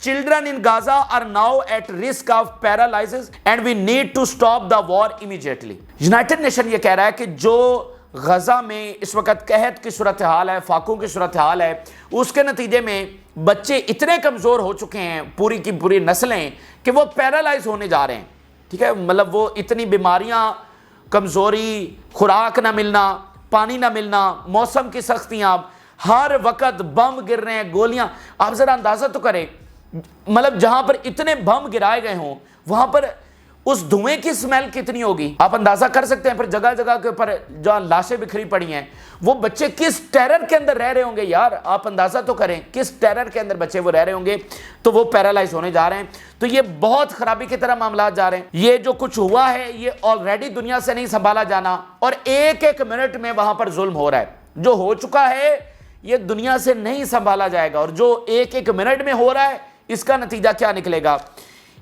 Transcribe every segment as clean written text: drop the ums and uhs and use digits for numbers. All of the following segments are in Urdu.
Children in Gaza are now at risk of paralysis and we need to stop the war immediately. United Nation یہ کہہ رہا ہے کہ جو غزہ میں اس وقت قحط کی صورتحال ہے, فاقوں کی صورتحال ہے, اس کے نتیجے میں بچے اتنے کمزور ہو چکے ہیں, پوری کی پوری نسلیں, کہ وہ پیرالائز ہونے جا رہے ہیں. ٹھیک ہے, مطلب وہ اتنی بیماریاں, کمزوری, خوراک نہ ملنا, پانی نہ ملنا, موسم کی سختیاں, ہر وقت بم گر رہے ہیں, گولیاں. آپ ذرا اندازہ تو کریں, مطلب جہاں پر اتنے بم گرائے گئے ہوں وہاں پر اس دھوئیں کی سمیل کتنی ہوگی, آپ اندازہ کر سکتے ہیں. پھر جگہ جگہ کے اوپر جہاں لاشیں بکھری پڑی ہیں, وہ بچے کس ٹیرر کے اندر رہ رہے ہوں گے یار, آپ اندازہ تو کریں کس ٹیرر کے اندر بچے وہ رہ رہے ہوں گے. تو وہ پیرالائز ہونے جا رہے ہیں. تو یہ بہت خرابی کی طرح معاملات جا رہے ہیں. یہ جو کچھ ہوا ہے یہ آلریڈی دنیا سے نہیں سنبھالا جانا, اور ایک ایک منٹ میں وہاں پر ظلم ہو رہا ہے. جو ہو چکا ہے یہ دنیا سے نہیں سنبھالا جائے گا, اور جو ایک ایک منٹ میں ہو رہا ہے اس کا نتیجہ کیا نکلے گا,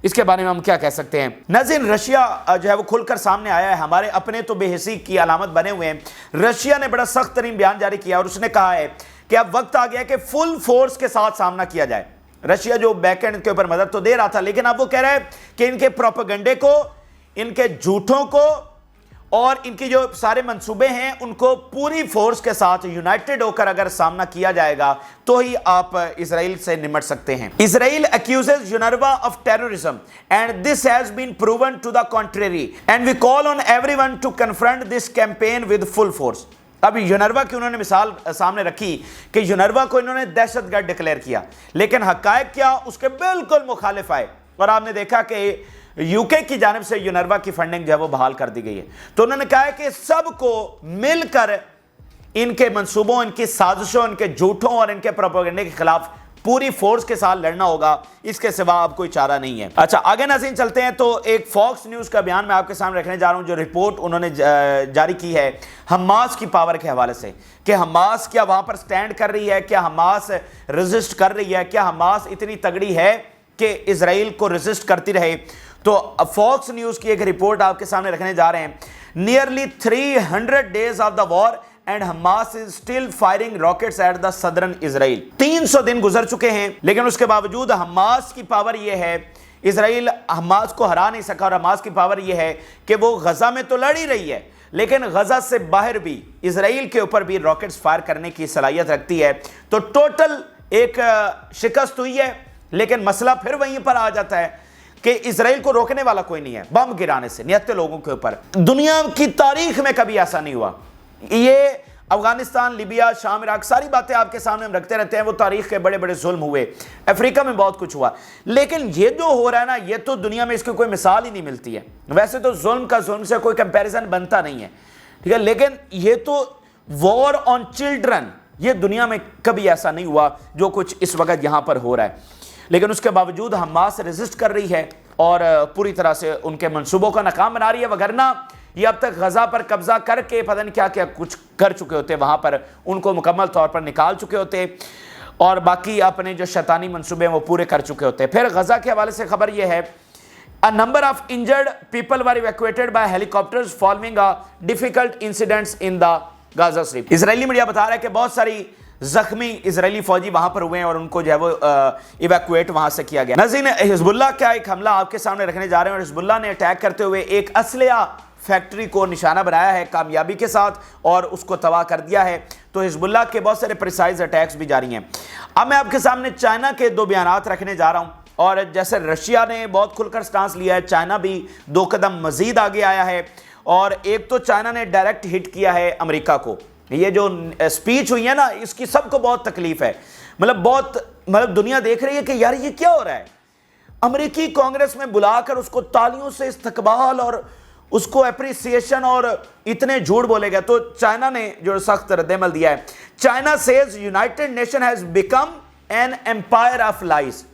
اس کے بارے میں ہم کیا کہہ سکتے ہیں. ناظرین, رشیا جو ہے وہ کھل کر سامنے آیا ہے. ہمارے اپنے تو بے حسی کی علامت بنے ہوئے ہیں. رشیا نے بڑا سخت ترین بیان جاری کیا اور اس نے کہا ہے کہ اب وقت آ گیا ہے کہ فل فورس کے ساتھ سامنا کیا جائے. رشیا جو بیک اینڈ کے اوپر مدد تو دے رہا تھا, لیکن اب وہ کہہ رہا ہے کہ ان کے پروپیگنڈے کو, ان کے جھوٹوں کو اور ان کی جو سارے منصوبے ہیں ان کو پوری فورس کے ساتھ یونائٹڈ ہو کر اگر سامنا کیا جائے گا تو ہی آپ اسرائیل سے نمٹ سکتے ہیں. اسرائیل accuses UNRWA of terrorism and this has been proven to the contrary and we call on everyone to confront this campaign with full force. اب یونروا کی انہوں نے مثال سامنے رکھی کہ یونروا کو انہوں نے دہشت گرد ڈکلیئر کیا, لیکن حقائق کیا اس کے بالکل مخالف آئے, اور آپ نے دیکھا کہ UK کی جانب سے یونروا کی فنڈنگ جو ہے وہ بحال کر دی گئی ہے. تو انہوں نے کہا ہے کہ سب کو مل کر ان کے منصوبوں, ان کی سازشوں, ان کے جھوٹوں اور ان کے پروپیگنڈے کے خلاف پوری فورس کے ساتھ لڑنا ہوگا, اس کے سوا اب کوئی چارہ نہیں ہے. اچھا, آگے ناظرین چلتے ہیں. تو ایک فاکس نیوز کا بیان میں آپ کے سامنے رکھنے جا رہا ہوں, جو رپورٹ انہوں نے جاری کی ہے حماس کی پاور کے حوالے سے, کہ حماس کیا وہاں پر سٹینڈ کر رہی ہے, کیا حماس ریزسٹ کر رہی ہے, کیا حماس اتنی تگڑی ہے کہ اسرائیل کو ریزسٹ کرتی رہے. تو فاکس نیوز کی ایک رپورٹ آپ کے سامنے رکھنے جا رہے ہیں. Nearly 300 days of the war and Hamas is still firing rockets at the southern Israel. 300 دن گزر چکے ہیں, لیکن اس کے باوجود حماس کی پاور یہ ہے, اسرائیل حماس کو ہرا نہیں سکا, اور حماس کی پاور یہ ہے کہ وہ غزہ میں تو لڑ ہی رہی ہے, لیکن غزہ سے باہر بھی اسرائیل کے اوپر بھی راکٹس فائر کرنے کی صلاحیت رکھتی ہے. تو ٹوٹل ایک شکست ہوئی ہے, لیکن مسئلہ پھر وہیں پر آ جاتا ہے کہ اسرائیل کو روکنے والا کوئی نہیں ہے بم گرانے سے نہتے لوگوں کے اوپر. دنیا کی تاریخ میں کبھی ایسا نہیں ہوا. یہ افغانستان, لیبیا, شام, عراق, ساری باتیں آپ کے سامنے ہم رکھتے رہتے ہیں, وہ تاریخ کے بڑے بڑے ظلم ہوئے, افریقہ میں بہت کچھ ہوا, لیکن یہ جو ہو رہا ہے نا, یہ تو دنیا میں اس کی کوئی مثال ہی نہیں ملتی ہے. ویسے تو ظلم کا ظلم سے کوئی کمپیریزن بنتا نہیں ہے, ٹھیک ہے, لیکن یہ تو وار آن چلڈرن, یہ دنیا میں کبھی ایسا نہیں ہوا جو کچھ اس وقت یہاں پر ہو رہا ہے. لیکن اس کے باوجود حماس ریزسٹ کر رہی ہے اور پوری طرح سے ان کے منصوبوں کا ناکام بنا رہی ہے, وگرنہ یہ اب تک غزہ پر قبضہ کر کے پتہ نہیں کیا کیا کچھ کر چکے ہوتے, وہاں پر ان کو مکمل طور پر نکال چکے ہوتے, اور باقی اپنے جو شیطانی منصوبے ہیں وہ پورے کر چکے ہوتے. پھر غزہ کے حوالے سے خبر یہ ہے, a number of injured people were evacuated by helicopters following a difficult incidents in the Gaza Strip. Israeli media بتا رہا ہے کہ بہت ساری زخمی اسرائیلی فوجی وہاں پر ہوئے ہیں اور ان کو جو ہے وہ ایویکویٹ وہاں سے کیا گیا. ناظرین, حزب اللہ کا ایک حملہ آپ کے سامنے رکھنے جا رہے ہیں, اور حزب اللہ نے اٹیک کرتے ہوئے ایک اسلحہ فیکٹری کو نشانہ بنایا ہے کامیابی کے ساتھ اور اس کو تباہ کر دیا ہے. تو حزب اللہ کے بہت سارے پریسائز اٹیکس بھی جاری ہیں. اب میں آپ کے سامنے چائنا کے دو بیانات رکھنے جا رہا ہوں, اور جیسے رشیا نے بہت کھل کر سٹانس لیا ہے, چائنا بھی 2 قدم مزید آگے آیا ہے. اور ایک تو چائنا نے ڈائریکٹ ہٹ کیا ہے امریکہ کو. یہ جو سپیچ ہوئی ہے نا, اس کی سب کو بہت تکلیف ہے, مطلب دنیا دیکھ رہی ہے کہ یار یہ کیا ہو رہا ہے. امریکی کانگریس میں بلا کر اس کو تالیوں سے استقبال اور اس کو اپریسیشن, اور اتنے جھوٹ بولے گئے. تو چائنا نے جو سخت رد عمل دیا ہے, China says United Nation has become an empire of lies.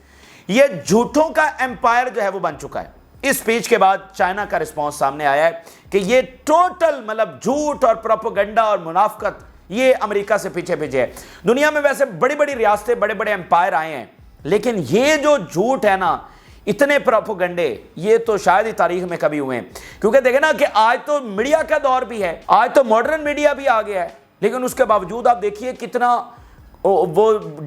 یہ جھوٹوں کا ایمپائر جو ہے وہ بن چکا ہے. اس سپیچ کے بعد چائنا کا رسپانس سامنے آیا ہے کہ یہ ٹوٹل جھوٹ اور پروپیگنڈا اور منافقت یہ امریکہ سے پیچھے ہے. دنیا میں ویسے بڑی بڑی ریاستیں, بڑے بڑے ایمپائر آئے ہیں, لیکن یہ جو جھوٹ ہے نا, اتنے پروپیگنڈے, یہ تو شاید ہی تاریخ میں کبھی ہوئے ہیں. کیونکہ دیکھیں نا کہ آج تو میڈیا کا دور بھی ہے, آج تو ماڈرن میڈیا بھی آ گیا ہے, لیکن اس کے باوجود آپ دیکھیے کتنا وہ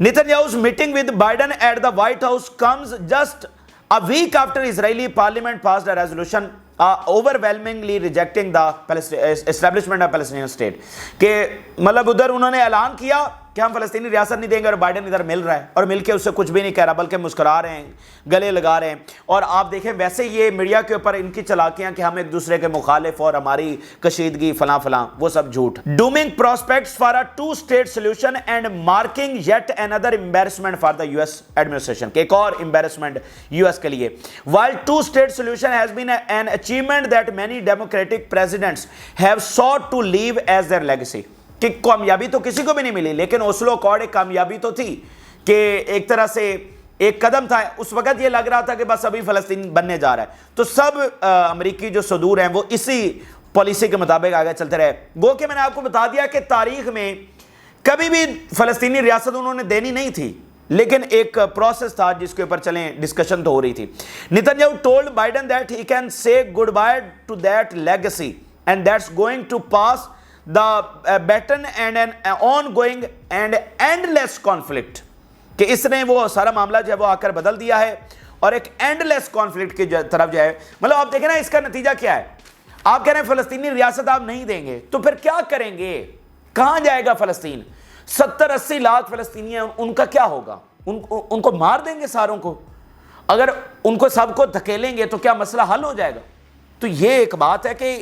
Netanyahu's meeting with Biden at the White House comes just a week after Israeli parliament passed a resolution overwhelmingly rejecting the establishment of Palestinian state. کہ مطلب ادھر انہوں نے اعلان کیا کہ ہم فلسطینی ریاست نہیں دیں گے اور بائیڈن ادھر مل رہا ہے اور مل کے اس سے کچھ بھی نہیں کہہ رہا بلکہ مسکرا رہے ہیں, گلے لگا رہے ہیں. اور آپ دیکھیں ویسے یہ میڈیا کے اوپر ان کی چالاکیاں کہ ہم ایک دوسرے کے مخالف اور ہماری کشیدگی فلاں فلاں, وہ سب جھوٹ. Dooming prospects for a two-state solution and marking yet another embarrassment for the US administration. کہ ایک اور embarrassment US کے لیے. While two-state solution has been an achievement that many democratic presidents have sought to leave as their legacy. کہ کامیابی تو کسی کو بھی نہیں ملی, لیکن اوسلو اکارڈ ایک کامیابی تو تھی کہ ایک طرح سے ایک قدم تھا. اس وقت یہ لگ رہا تھا کہ بس ابھی فلسطین بننے جا رہا ہے, تو سب امریکی جو صدور ہیں وہ اسی پالیسی کے مطابق آگے چلتے رہے. گو کہ میں نے آپ کو بتا دیا کہ تاریخ میں کبھی بھی فلسطینی ریاست انہوں نے دینی نہیں تھی, لیکن ایک پروسیس تھا جس کے اوپر چلیں ڈسکشن تو ہو رہی تھی. Netanyahu told Biden that he can say goodbye to that legacy and that's going to pass the baton and an ongoing and endless conflict. کہ اس نے وہ سارا معاملہ جو ہے وہ آ کر بدل دیا ہے اور ایک اینڈلیس کانفلکٹ کی طرف جو ہے, مطلب آپ دیکھیں نا اس کا نتیجہ کیا ہے. آپ کہہ رہے ہیں فلسطینی ریاست آپ نہیں دیں گے تو پھر کیا کریں گے, کہاں جائے گا فلسطین؟ 70-80 لاکھ فلسطینی ہیں, ان کا کیا ہوگا؟ ان کو مار دیں گے ساروں کو. اگر ان کو سب کو دھکیلیں گے تو کیا مسئلہ حل ہو جائے گا؟ تو یہ ایک بات ہے کہ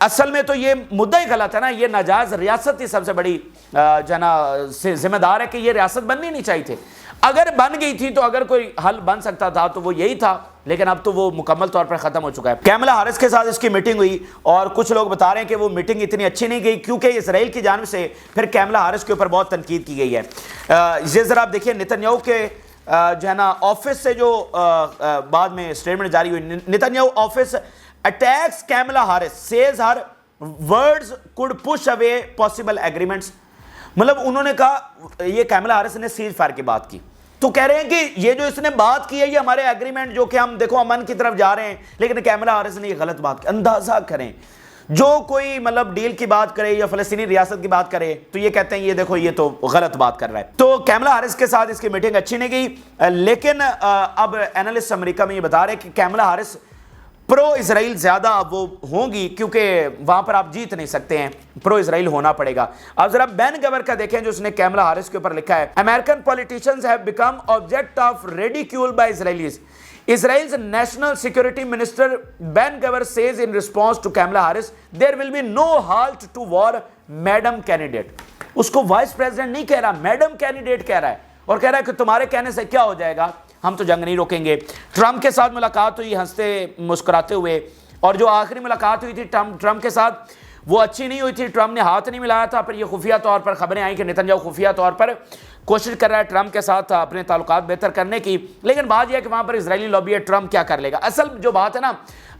اصل میں تو یہ مدعا ہی غلط ہے نا. یہ ناجائز ریاست ہی سب سے بڑی ذمہ دار ہے کہ یہ ریاست بننی نہیں چاہیے تھی. اگر بن گئی تھی تو اگر کوئی حل بن سکتا تھا تو وہ یہی تھا, لیکن اب تو وہ مکمل طور پر ختم ہو چکا ہے. کیملا ہیرس کے ساتھ اس کی میٹنگ ہوئی اور کچھ لوگ بتا رہے ہیں کہ وہ میٹنگ اتنی اچھی نہیں گئی کیونکہ اسرائیل کی جانب سے پھر کیملا ہیرس کے اوپر بہت تنقید کی گئی ہے. یہ ذرا آپ دیکھیں نیتنیاہو کے جو ہے نا آفس سے جو بعد میں اسٹیٹمنٹ جاری ہوئی. نیتنیاہو office attacks Kamala Harris, says her words could push away possible agreements. مطلب انہوں نے کہا, یہ کیملا ہیرس نے سیز فائر کی بات کی تو کہہ رہے ہیں کہ یہ جو اس نے بات کی ہے یہ ہمارے ایگریمنٹ جو کہ ہم دیکھو امن کی طرف جا رہے ہیں, لیکن کیملا ہیرس نے یہ غلط بات کی. اندازہ کریں جو کوئی مطلب ڈیل کی بات کرے یا فلسطینی ریاست کی بات کرے تو یہ کہتے ہیں یہ دیکھو یہ تو غلط بات کر رہا ہے. تو کیملا ہیرس کے ساتھ اس کی میٹنگ اچھی نہیں گئی, لیکن اب اینالسٹ امریکہ میں یہ بتا رہے ہیں کہ کیملا ہیرس پرو اسرائیل زیادہ وہ ہوں گی کیونکہ وہاں پر آپ جیت نہیں سکتے ہیں, پرو اسرائیل ہونا پڑے گا. آپ ذرا بین گور کا دیکھیں جو اس نے کیملا ہیرس کے اوپر لکھا ہے. American politicians have become object of ridicule by Israelis. Israel's national security minister Ben Gvir says in response to Kamala Harris there will be no halt to war, madam candidate. اس کو وائس پریزیڈنٹ نہیں کہہ رہا, میڈم کینڈیڈیٹ کہہ رہا ہے اور کہہ رہا ہے کہ تمہارے کہنے سے کیا ہو جائے گا, ہم تو جنگ نہیں روکیں گے. ٹرمپ کے ساتھ ملاقات ہوئی ہنستے مسکراتے ہوئے, اور جو آخری ملاقات ہوئی تھی ٹرمپ کے ساتھ وہ اچھی نہیں ہوئی تھی. ٹرمپ نے ہاتھ نہیں ملایا تھا. پھر یہ خفیہ طور پر خبریں آئیں کہ نیتنیاہو خفیہ طور پر کوشش کر رہا ہے ٹرمپ کے ساتھ اپنے تعلقات بہتر کرنے کی, لیکن بات یہ ہے کہ وہاں پر اسرائیلی لابی ہے, ٹرمپ کیا کر لے گا. اصل جو بات ہے نا,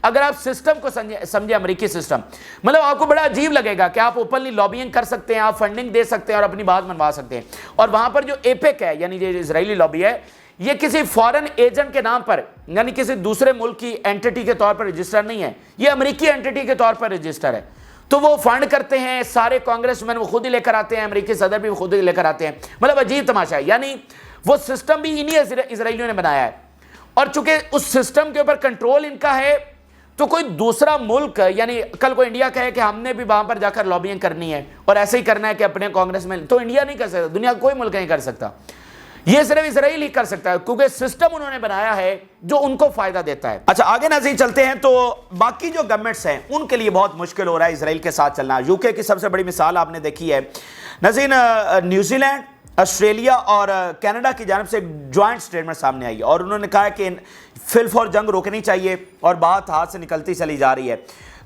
اگر آپ سسٹم کو سمجھیں امریکی سسٹم, مطلب آپ کو بڑا عجیب لگے گا کہ آپ اوپنلی لابینگ کر سکتے ہیں, آپ فنڈنگ دے سکتے ہیں اور اپنی بات منوا سکتے ہیں. اور وہاں پر جو ایپیک ہے یعنی جو اسرائیلی لابی ہے یہ کسی فارن ایجنٹ کے نام پر یعنی کسی دوسرے ملک کی اینٹی کے طور پر رجسٹر نہیں ہے, یہ امریکی اینٹی کے طور پر رجسٹر ہے. تو وہ فنڈ کرتے ہیں, سارے کانگریس مین وہ خود ہی لے کر آتے ہیں, امریکی صدر بھی خود ہی لے کر آتے ہیں. مطلب عجیب تماشا ہے, یعنی وہ سسٹم بھی انہی اسرائیلیوں نے بنایا ہے. اور چونکہ اس سسٹم کے اوپر کنٹرول ان کا ہے تو کوئی دوسرا ملک یعنی کل کو انڈیا کہے کہ ہم نے بھی وہاں پر جا کر لابینگ کرنی ہے اور ایسے ہی کرنا ہے کہ اپنے کانگریس میں, تو انڈیا نہیں کر سکتا, دنیا کا کوئی ملک نہیں کر سکتا, یہ صرف اسرائیل ہی کر سکتا ہے کیونکہ سسٹم انہوں نے بنایا ہے جو ان کو فائدہ دیتا ہے. اچھا آگے ناظرین چلتے ہیں. تو باقی جو گورنمنٹس ہیں ان کے لیے بہت مشکل ہو رہا ہے اسرائیل کے ساتھ چلنا. یو کے کی سب سے بڑی مثال آپ نے دیکھی ہے ناظرین, نیوزی لینڈ, آسٹریلیا اور کینیڈا کی جانب سے ایک جوائنٹ اسٹیٹمنٹ سامنے آئی اور انہوں نے کہا کہ فل فور جنگ روکنی چاہیے اور بات ہاتھ سے نکلتی چلی جا رہی ہے.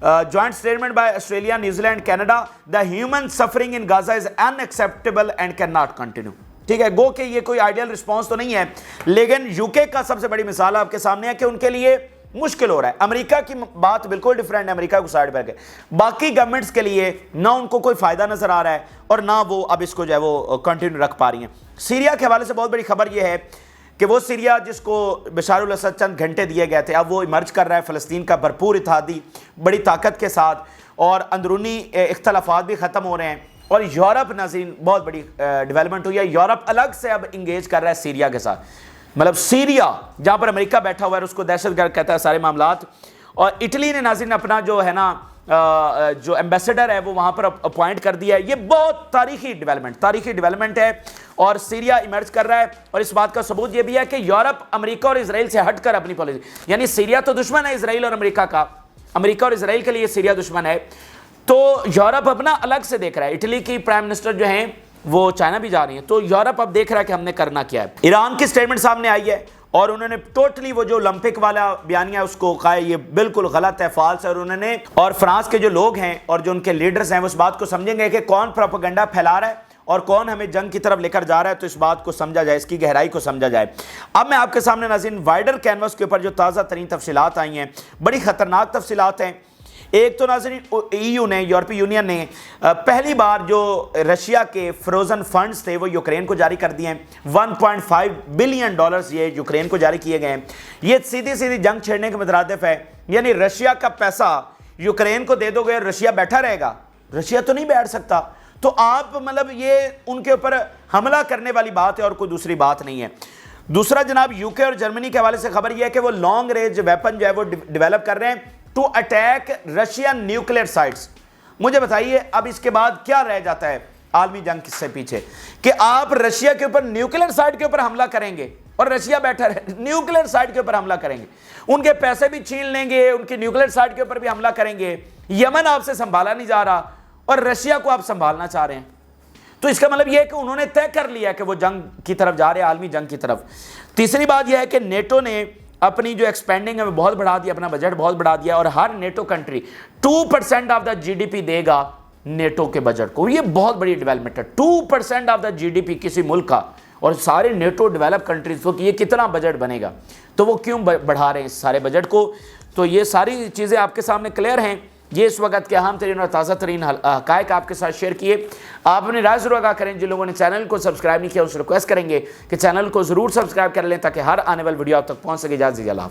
Joint statement by Australia, New Zealand, Canada. The human suffering in Gaza is unacceptable and can not continue. ٹھیک ہے, گو کہ یہ کوئی آئیڈیل رسپانس تو نہیں ہے, لیکن یو کے کا سب سے بڑی مثال آپ کے سامنے ہے کہ ان کے لیے مشکل ہو رہا ہے. امریکہ کی بات بالکل ڈیفرنٹ ہے, امریکہ کو سائڈ پر کے باقی گورنمنٹس کے لیے نہ ان کو کوئی فائدہ نظر آ رہا ہے اور نہ وہ اب اس کو جو ہے وہ کنٹینیو رکھ پا رہی ہیں. سیریا کے حوالے سے بہت بڑی خبر یہ ہے کہ وہ سیریا جس کو بشار الاسد چند گھنٹے دیے گئے تھے اب وہ ایمرج کر رہا ہے فلسطین کا بھرپور اتحادی بڑی طاقت کے ساتھ, اور اندرونی اختلافات بھی ختم ہو رہے ہیں اور یورپ ناظرین بہت بڑی ڈیولپمنٹ ہوئی ہے. یورپ الگ سے اب انگیج کر رہا ہے سیریا کے ساتھ. مطلب سیریا جہاں پر امریکہ بیٹھا ہوا ہے اس کو دہشت گرد کہتا ہے سارے معاملات. اور اٹلی نے ناظرین اپنا جو ہے نا جو ایمبیسڈر ہے وہ وہاں پر اپوائنٹ کر دیا ہے. یہ بہت تاریخی ڈیولپمنٹ ہے اور سیریا ایمرج کر رہا ہے. اور اس بات کا ثبوت یہ بھی ہے کہ یورپ امریکہ اور اسرائیل سے ہٹ کر اپنی پالیسی, یعنی سیریا تو دشمن ہے اسرائیل اور امریکہ کا, امریکہ اور اسرائیل کے لیے سیریا دشمن ہے, تو یورپ اپنا الگ سے دیکھ رہا ہے. اٹلی کی پرائم منسٹر جو ہیں وہ چائنا بھی جا رہی ہیں, تو یورپ اب دیکھ رہا ہے کہ ہم نے کرنا کیا ہے. ایران کی سٹیٹمنٹ سامنے آئی ہے اور انہوں نے ٹوٹلی وہ جو اولمپک والا بیانیہ اس کو کہا ہے یہ بالکل غلط ہے, فالس ہے. اور انہوں نے اور فرانس کے جو لوگ ہیں اور جو ان کے لیڈرز ہیں وہ اس بات کو سمجھیں گے کہ کون پروپیگنڈا پھیلا رہا ہے اور کون ہمیں جنگ کی طرف لے کر جا رہا ہے. تو اس بات کو سمجھا جائے, اس کی گہرائی کو سمجھا جائے. اب میں آپ کے سامنے ناظرین وائڈر کینوس کے اوپر جو تازہ ترین تفصیلات آئی ہیں, بڑی خطرناک تفصیلات ہیں. ایک تو ناظرین EU نے, یورپی یونین نے پہلی بار جو رشیا کے فروزن فنڈز تھے وہ یوکرین کو جاری کر دیے ہیں. 1.5 بلین ڈالرز یہ یوکرین کو جاری کیے گئے ہیں. یہ سیدھی جنگ چھیڑنے کے مترادف ہے, یعنی رشیا کا پیسہ یوکرین کو دے دو گے, رشیا بیٹھا رہے گا؟ رشیا تو نہیں بیٹھ سکتا. تو آپ مطلب یہ ان کے اوپر حملہ کرنے والی بات ہے اور کوئی دوسری بات نہیں ہے. دوسرا جناب UK اور جرمنی کے حوالے سے خبر یہ ہے کہ وہ لانگ رینج ویپن جو ہے وہ ڈیولپ کر رہے ہیں to attack Russian nuclear sites. مجھے بتائیے اب اس کے بعد کیا رہ جاتا ہے عالمی جنگ سے پیچھے, کہ آپ رشیا کے اوپر نیوکلیئر سائٹ کے اوپر حملہ کریں گے اور رشیا بیٹھا رہے, نیوکلیئر سائٹ کے اوپر حملہ کریں گے, ان کے پیسے بھی چھین لیں گے, ان کی نیوکلیئر سائٹ کے اوپر بھی حملہ کریں گے. یمن آپ سے سنبھالا نہیں جا رہا اور رشیا کو آپ سنبھالنا چاہ رہے ہیں. تو اس کا مطلب یہ ہے کہ انہوں نے طے کر لیا کہ وہ جنگ کی طرف جا رہے ہیں, عالمی جنگ کی طرف. تیسری بات یہ ہے کہ نیٹو نے اپنی جو ایکسپینڈنگ ہے وہ بہت بڑھا دیا, اپنا بجٹ بہت بڑھا دیا, اور ہر NATO country 2% of the GDP دے گا نیٹو کے بجٹ کو. یہ بہت بڑی ڈیولپمنٹ ہے, 2% آف دا GDP کسی ملک کا, اور سارے نیٹو ڈیولپ کنٹریز کو, کہ یہ کتنا بجٹ بنے گا, تو وہ کیوں بڑھا رہے ہیں اس سارے بجٹ کو. تو یہ ساری چیزیں آپ کے سامنے کلیئر ہیں. یہ اس وقت کے اہم ترین اور تازہ ترین حقائق آپ کے ساتھ شیئر کیے. آپ اپنی رائے ضرور آگاہ کریں. جن لوگوں نے چینل کو سبسکرائب نہیں کیا اس سے ریکویسٹ کریں گے کہ چینل کو ضرور سبسکرائب کر لیں تاکہ ہر آنے والی ویڈیو آپ تک پہنچ سکے. اجازت دیجیے. اللہ حافظ.